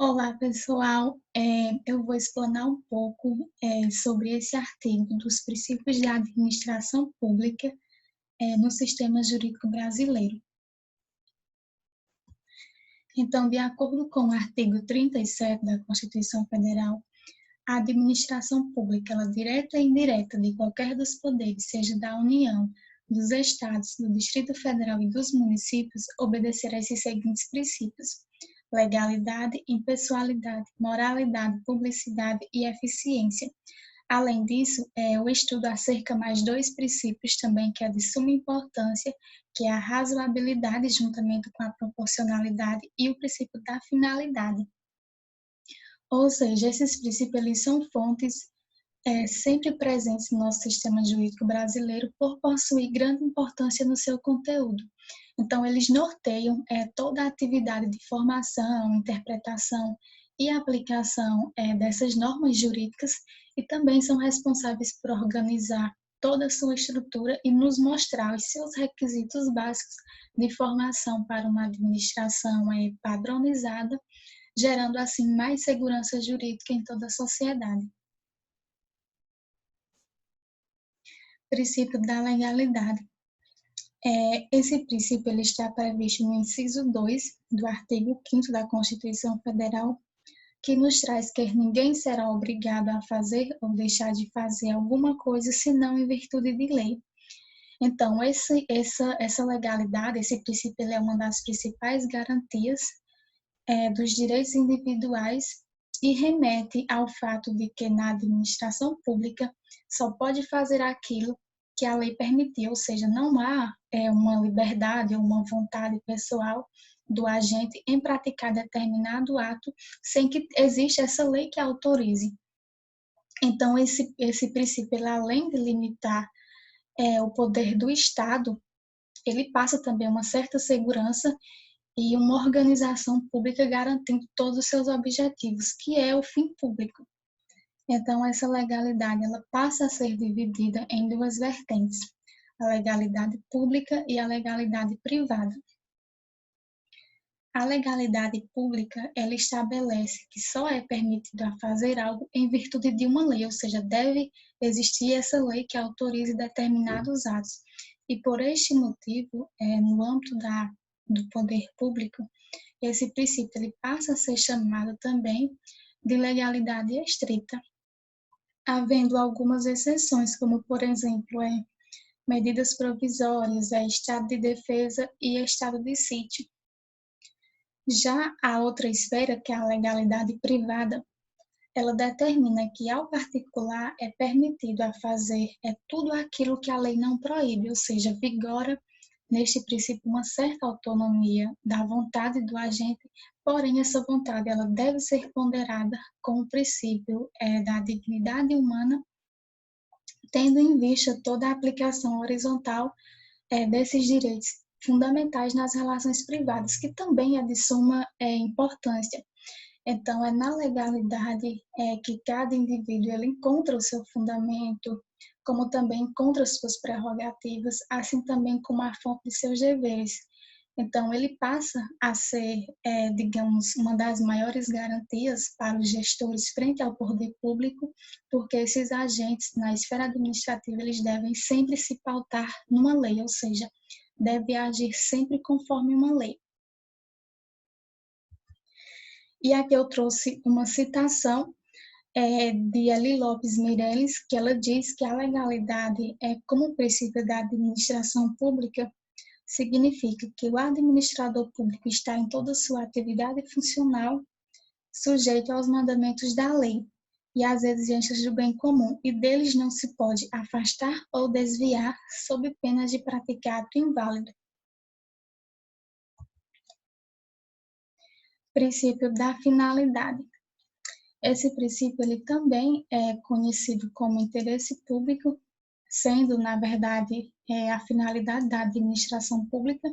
Olá, pessoal. Eu vou explanar um pouco sobre esse artigo dos princípios da administração pública no sistema jurídico brasileiro. Então, de acordo com o artigo 37 da Constituição Federal, a administração pública, ela direta e indireta de qualquer dos poderes, seja da União, dos Estados, do Distrito Federal e dos municípios, obedecerá a esses seguintes princípios: legalidade, impessoalidade, moralidade, publicidade e eficiência. Além disso, eu estudo acerca mais dois princípios também que é de suma importância, que é a razoabilidade juntamente com a proporcionalidade e o princípio da finalidade. Ou seja, esses princípios eles são fontes sempre presentes no nosso sistema jurídico brasileiro por possuir grande importância no seu conteúdo. Então, eles norteiam toda a atividade de formação, interpretação e aplicação dessas normas jurídicas e também são responsáveis por organizar toda a sua estrutura e nos mostrar os seus requisitos básicos de formação para uma administração padronizada, gerando assim mais segurança jurídica em toda a sociedade. Princípio da legalidade. Esse princípio ele está previsto no inciso 2 do artigo 5º da Constituição Federal, que nos traz que ninguém será obrigado a fazer ou deixar de fazer alguma coisa senão em virtude de lei. Então, essa legalidade, esse princípio, ele é uma das principais garantias dos direitos individuais e remete ao fato de que na administração pública só pode fazer aquilo que a lei permitiu, ou seja, não há uma liberdade ou uma vontade pessoal do agente em praticar determinado ato sem que exista essa lei que autorize. Então, esse princípio, ele, além de limitar o poder do Estado, ele passa também uma certa segurança e uma organização pública garantindo todos os seus objetivos, que é o fim público. Então, essa legalidade ela passa a ser dividida em duas vertentes, a legalidade pública e a legalidade privada. A legalidade pública, ela estabelece que só é permitido a fazer algo em virtude de uma lei, ou seja, deve existir essa lei que autorize determinados atos. E por este motivo, no âmbito do poder público, esse princípio ele passa a ser chamado também de legalidade estrita, havendo algumas exceções, como, por exemplo, medidas provisórias, estado de defesa e estado de sítio. Já a outra esfera, que é a legalidade privada, ela determina que ao particular é permitido a fazer tudo aquilo que a lei não proíbe, ou seja, vigora neste princípio uma certa autonomia da vontade do agente, porém essa vontade ela deve ser ponderada com o princípio da dignidade humana, tendo em vista toda a aplicação horizontal desses direitos fundamentais nas relações privadas, que também é de suma importância. Então, é na legalidade que cada indivíduo ele encontra o seu fundamento, como também encontra suas prerrogativas, assim também como a fonte de seus deveres. Então, ele passa a ser, digamos, uma das maiores garantias para os gestores frente ao poder público, porque esses agentes na esfera administrativa eles devem sempre se pautar numa lei, ou seja, deve agir sempre conforme uma lei. E aqui eu trouxe uma citação de Eli Lopes Meireles, que ela diz que a legalidade, como princípio da administração pública, significa que o administrador público está em toda a sua atividade funcional sujeito aos mandamentos da lei e às exigências do bem comum, e deles não se pode afastar ou desviar sob pena de praticar ato inválido. Princípio da finalidade. Esse princípio ele também é conhecido como interesse público, sendo, na verdade, a finalidade da administração pública,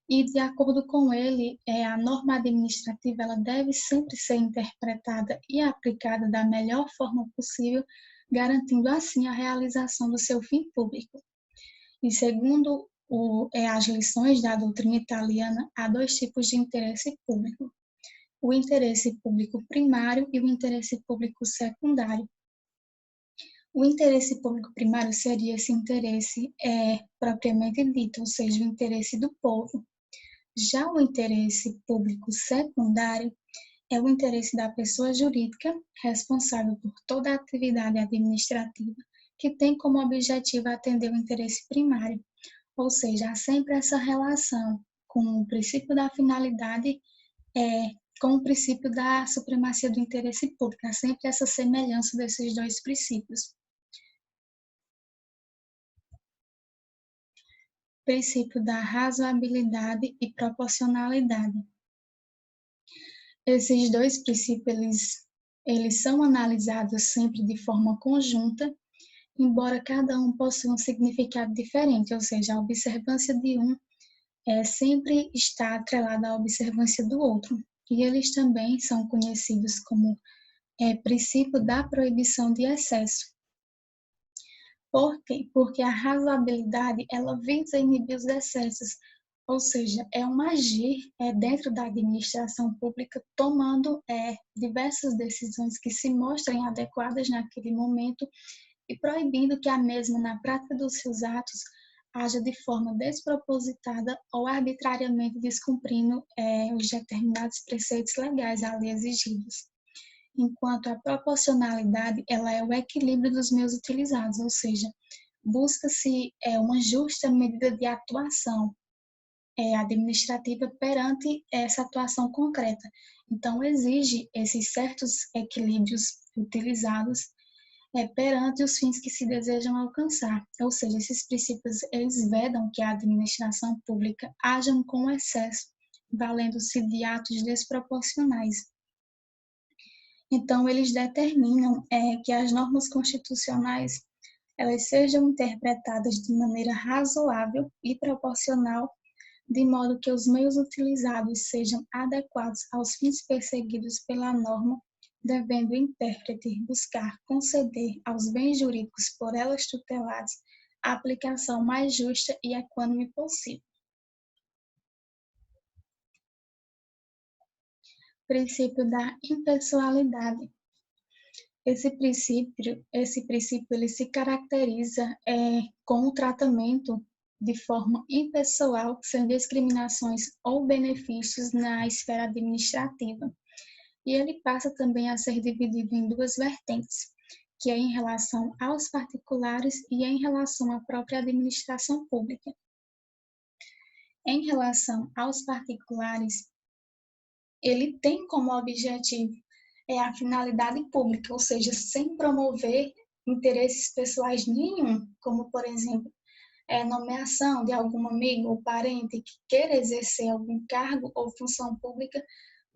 e, de acordo com ele, a norma administrativa ela deve sempre ser interpretada e aplicada da melhor forma possível, garantindo, assim, a realização do seu fim público. E, segundo as lições da doutrina italiana, há dois tipos de interesse público: o interesse público primário e o interesse público secundário. O interesse público primário seria esse interesse propriamente dito, ou seja, o interesse do povo. Já o interesse público secundário é o interesse da pessoa jurídica responsável por toda a atividade administrativa que tem como objetivo atender o interesse primário, ou seja, há sempre essa relação com o princípio da finalidade com o princípio da supremacia do interesse público, há sempre essa semelhança desses dois princípios. Princípio da razoabilidade e proporcionalidade. Esses dois princípios, eles são analisados sempre de forma conjunta, embora cada um possua um significado diferente, ou seja, a observância de um sempre está atrelada à observância do outro. E eles também são conhecidos como princípio da proibição de excesso. Por quê? Porque a razoabilidade, ela visa inibir os excessos, ou seja, é um agir dentro da administração pública, tomando diversas decisões que se mostrem adequadas naquele momento e proibindo que a mesma, na prática dos seus atos, haja de forma despropositada ou arbitrariamente descumprindo os determinados preceitos legais ali exigidos. Enquanto a proporcionalidade, ela é o equilíbrio dos meios utilizados, ou seja, busca-se uma justa medida de atuação administrativa perante essa atuação concreta. Então, exige esses certos equilíbrios utilizados perante os fins que se desejam alcançar. Ou seja, esses princípios, eles vedam que a administração pública haja com excesso, valendo-se de atos desproporcionais. Então, eles determinam que as normas constitucionais elas sejam interpretadas de maneira razoável e proporcional, de modo que os meios utilizados sejam adequados aos fins perseguidos pela norma, devendo o intérprete buscar conceder aos bens jurídicos por elas tutelados a aplicação mais justa e equânime possível. Princípio da impessoalidade. Esse princípio ele se caracteriza com o tratamento de forma impessoal, sem discriminações ou benefícios na esfera administrativa. E ele passa também a ser dividido em duas vertentes, que é em relação aos particulares e em relação à própria administração pública. Em relação aos particulares, ele tem como objetivo a finalidade pública, ou seja, sem promover interesses pessoais nenhum, como, por exemplo, nomeação de algum amigo ou parente que queira exercer algum cargo ou função pública,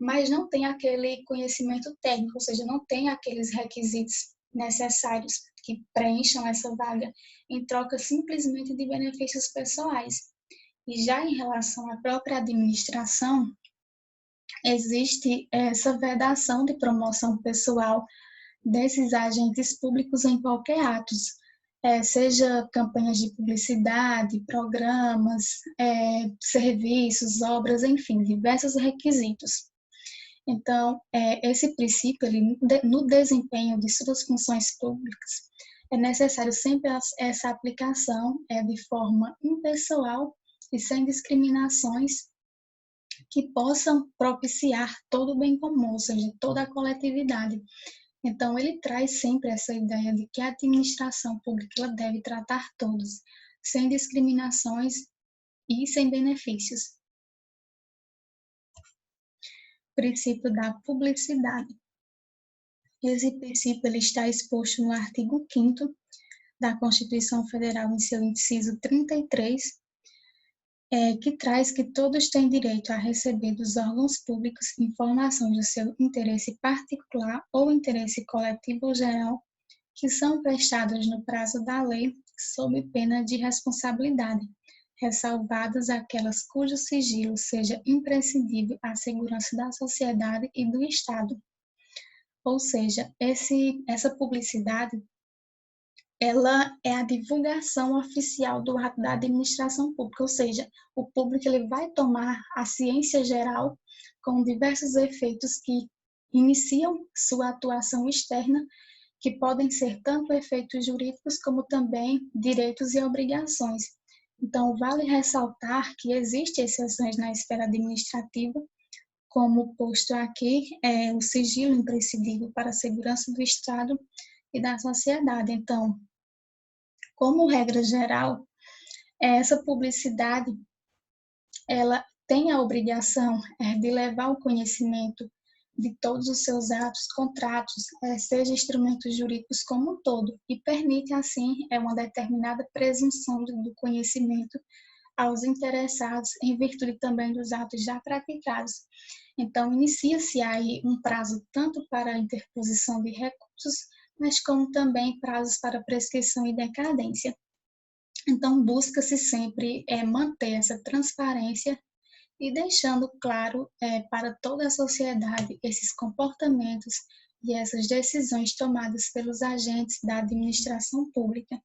mas não tem aquele conhecimento técnico, ou seja, não tem aqueles requisitos necessários que preencham essa vaga em troca simplesmente de benefícios pessoais. E já em relação à própria administração, existe essa vedação de promoção pessoal desses agentes públicos em qualquer ato, seja campanhas de publicidade, programas, serviços, obras, enfim, diversos requisitos. Então, esse princípio, ele, no desempenho de suas funções públicas, é necessário sempre essa aplicação de forma impessoal e sem discriminações que possam propiciar todo o bem comum, ou seja, toda a coletividade. Então, ele traz sempre essa ideia de que a administração pública ela deve tratar todos, sem discriminações e sem benefícios. Princípio da publicidade. Esse princípio ele está exposto no artigo 5º da Constituição Federal, em seu inciso 33, que traz que todos têm direito a receber dos órgãos públicos informações do seu interesse particular ou interesse coletivo ou geral, que são prestadas no prazo da lei, sob pena de responsabilidade, ressalvadas aquelas cujo sigilo seja imprescindível à segurança da sociedade e do Estado. Ou seja, essa publicidade ela é a divulgação oficial do ato da administração pública, ou seja, o público ele vai tomar a ciência geral com diversos efeitos que iniciam sua atuação externa, que podem ser tanto efeitos jurídicos como também direitos e obrigações. Então, vale ressaltar que existem exceções na esfera administrativa, como posto aqui, o sigilo imprescindível para a segurança do Estado e da sociedade. Então, como regra geral, essa publicidade, ela tem a obrigação de levar o conhecimento de todos os seus atos, contratos, seja instrumentos jurídicos como um todo, e permite, assim, uma determinada presunção do conhecimento aos interessados, em virtude também dos atos já praticados. Então, inicia-se aí um prazo tanto para a interposição de recursos, mas como também prazos para prescrição e decadência. Então, busca-se sempre manter essa transparência e deixando claro para toda a sociedade esses comportamentos e essas decisões tomadas pelos agentes da administração pública.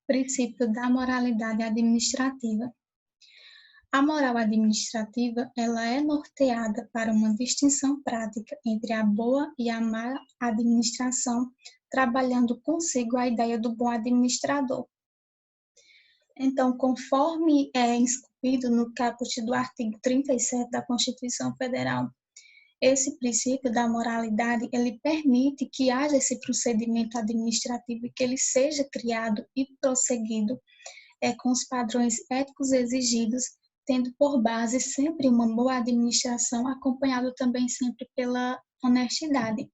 Princípio da moralidade administrativa. A moral administrativa, ela é norteada para uma distinção prática entre a boa e a má administração, trabalhando consigo a ideia do bom administrador. Então, conforme é esculpido no caput do artigo 37 da Constituição Federal, esse princípio da moralidade, ele permite que haja esse procedimento administrativo e que ele seja criado e prosseguido com os padrões éticos exigidos, tendo por base sempre uma boa administração, acompanhado também sempre pela honestidade.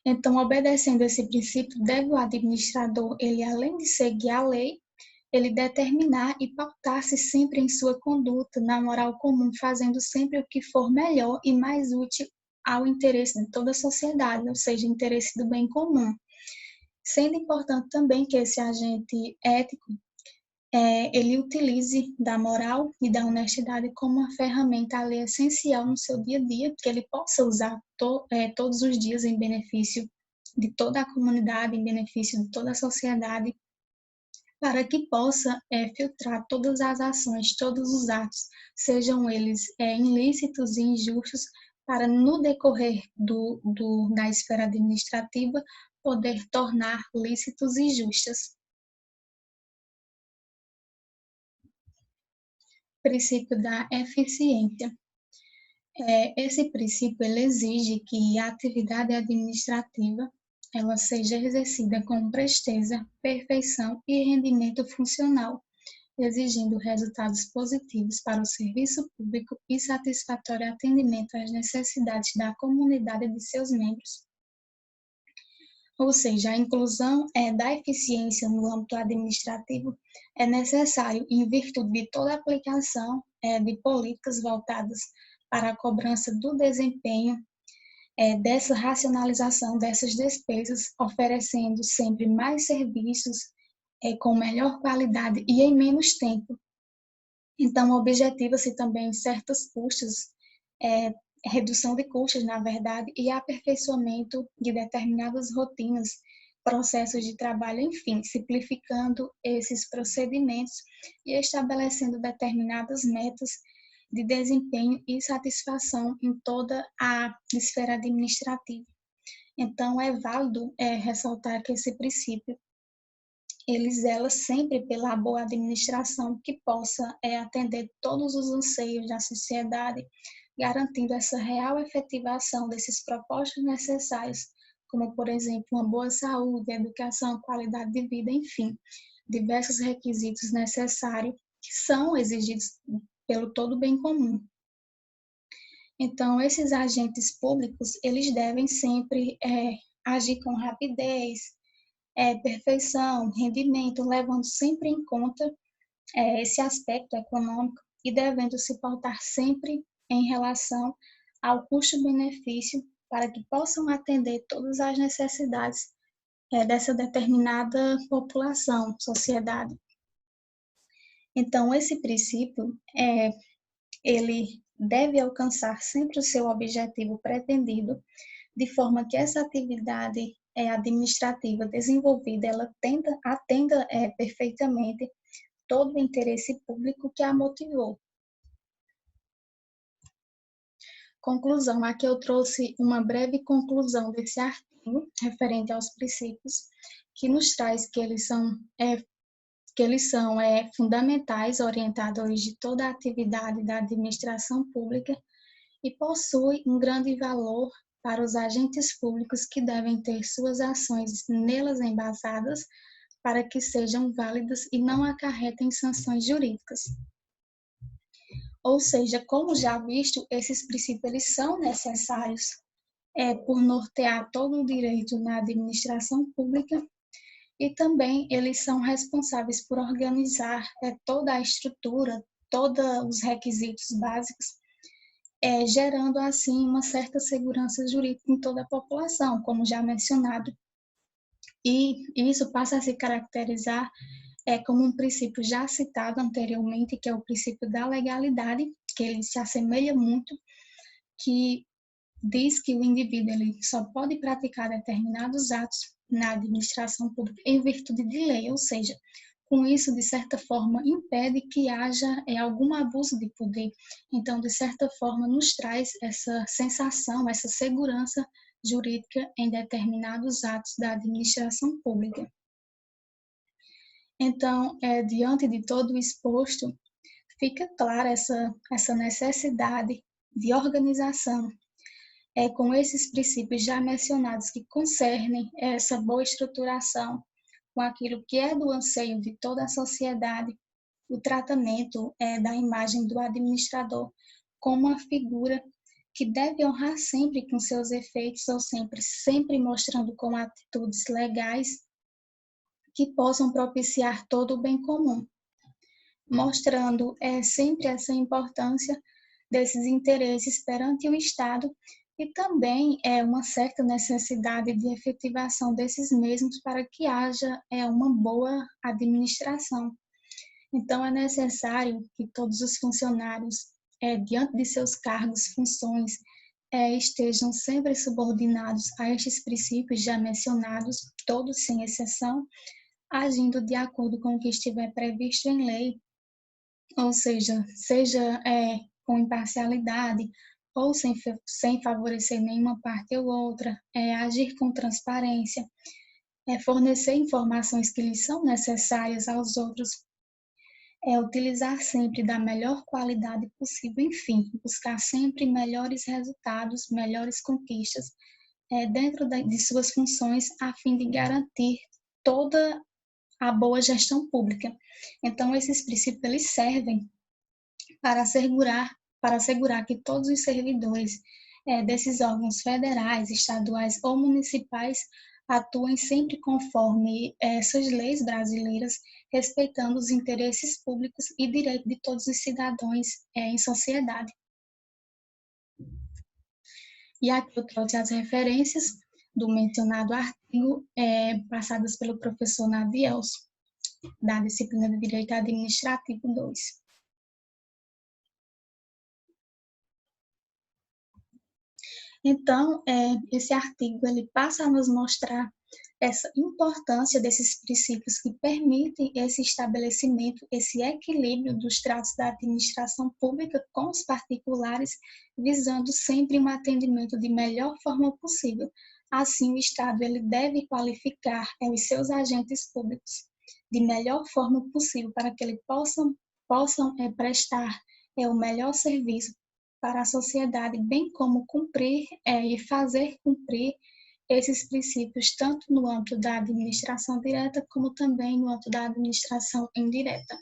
Então, obedecendo esse princípio, deve o administrador, ele além de seguir a lei, ele determinar e pautar-se sempre em sua conduta, na moral comum, fazendo sempre o que for melhor e mais útil ao interesse de toda a sociedade, ou seja, interesse do bem comum. Sendo importante também que esse agente ético, ele utilize da moral e da honestidade como uma ferramenta ali essencial no seu dia a dia, que ele possa usar todos os dias em benefício de toda a comunidade, em benefício de toda a sociedade, para que possa filtrar todas as ações, todos os atos, sejam eles ilícitos e injustos, para no decorrer da esfera administrativa poder tornar lícitos e justos. Princípio da eficiência. Esse princípio ele exige que a atividade administrativa ela seja exercida com presteza, perfeição e rendimento funcional, exigindo resultados positivos para o serviço público e satisfatório atendimento às necessidades da comunidade e de seus membros. Ou seja, a inclusão da eficiência no âmbito administrativo é necessário em virtude de toda a aplicação de políticas voltadas para a cobrança do desempenho, dessa racionalização dessas despesas, oferecendo sempre mais serviços com melhor qualidade e em menos tempo. Então, objetiva-se também certos custos, redução de custos, na verdade, e aperfeiçoamento de determinadas rotinas, processos de trabalho, enfim, simplificando esses procedimentos e estabelecendo determinadas metas de desempenho e satisfação em toda a esfera administrativa. Então, é válido ressaltar que esse princípio ele zela sempre pela boa administração que possa atender todos os anseios da sociedade, garantindo essa real efetivação desses propósitos necessários, como, por exemplo, uma boa saúde, educação, qualidade de vida, enfim, diversos requisitos necessários que são exigidos pelo todo bem comum. Então, esses agentes públicos, eles devem sempre agir com rapidez, perfeição, rendimento, levando sempre em conta esse aspecto econômico e devendo se pautar sempre em relação ao custo-benefício para que possam atender todas as necessidades dessa determinada população, sociedade. Então, esse princípio, ele deve alcançar sempre o seu objetivo pretendido, de forma que essa atividade administrativa desenvolvida, ela atenda perfeitamente todo o interesse público que a motivou. Conclusão, aqui eu trouxe uma breve conclusão desse artigo referente aos princípios, que nos traz que eles são fundamentais, orientadores de toda a atividade da administração pública e possuem um grande valor para os agentes públicos que devem ter suas ações nelas embasadas para que sejam válidas e não acarretem sanções jurídicas. Ou seja, como já visto, esses princípios eles são necessários por nortear todo o direito na administração pública e também eles são responsáveis por organizar toda a estrutura, todos os requisitos básicos, gerando assim uma certa segurança jurídica em toda a população, como já mencionado. E isso passa a se caracterizar como um princípio já citado anteriormente, que é o princípio da legalidade, que ele se assemelha muito, que diz que o indivíduo ele só pode praticar determinados atos na administração pública em virtude de lei, ou seja, com isso, de certa forma, impede que haja algum abuso de poder. Então, de certa forma, nos traz essa sensação, essa segurança jurídica em determinados atos da administração pública. Então, diante de todo o exposto, fica clara essa necessidade de organização com esses princípios já mencionados que concernem essa boa estruturação com aquilo que é do anseio de toda a sociedade, o tratamento da imagem do administrador como uma figura que deve honrar sempre com seus efeitos ou sempre mostrando com atitudes legais que possam propiciar todo o bem comum, mostrando sempre essa importância desses interesses perante o Estado e também uma certa necessidade de efetivação desses mesmos para que haja uma boa administração. Então, é necessário que todos os funcionários, diante de seus cargos, funções, estejam sempre subordinados a estes princípios já mencionados, todos sem exceção, agindo de acordo com o que estiver previsto em lei, ou seja com imparcialidade, ou sem favorecer nenhuma parte ou outra, agir com transparência, fornecer informações que lhes são necessárias aos outros, utilizar sempre da melhor qualidade possível, enfim, buscar sempre melhores resultados, melhores conquistas dentro de suas funções, a fim de garantir toda a boa gestão pública. Então, esses princípios eles servem para assegurar que todos os servidores desses órgãos federais, estaduais ou municipais atuem sempre conforme essas leis brasileiras, respeitando os interesses públicos e direitos de todos os cidadãos em sociedade. E aqui eu trouxe as referências do mencionado artigo passadas pelo professor Nadielso, da disciplina de Direito Administrativo 2. Então, esse artigo ele passa a nos mostrar essa importância desses princípios que permitem esse estabelecimento, esse equilíbrio dos tratos da administração pública com os particulares, visando sempre um atendimento de melhor forma possível. Assim, o Estado ele deve qualificar os seus agentes públicos de melhor forma possível para que eles possam prestar o melhor serviço para a sociedade, bem como cumprir e fazer cumprir esses princípios, tanto no âmbito da administração direta, como também no âmbito da administração indireta.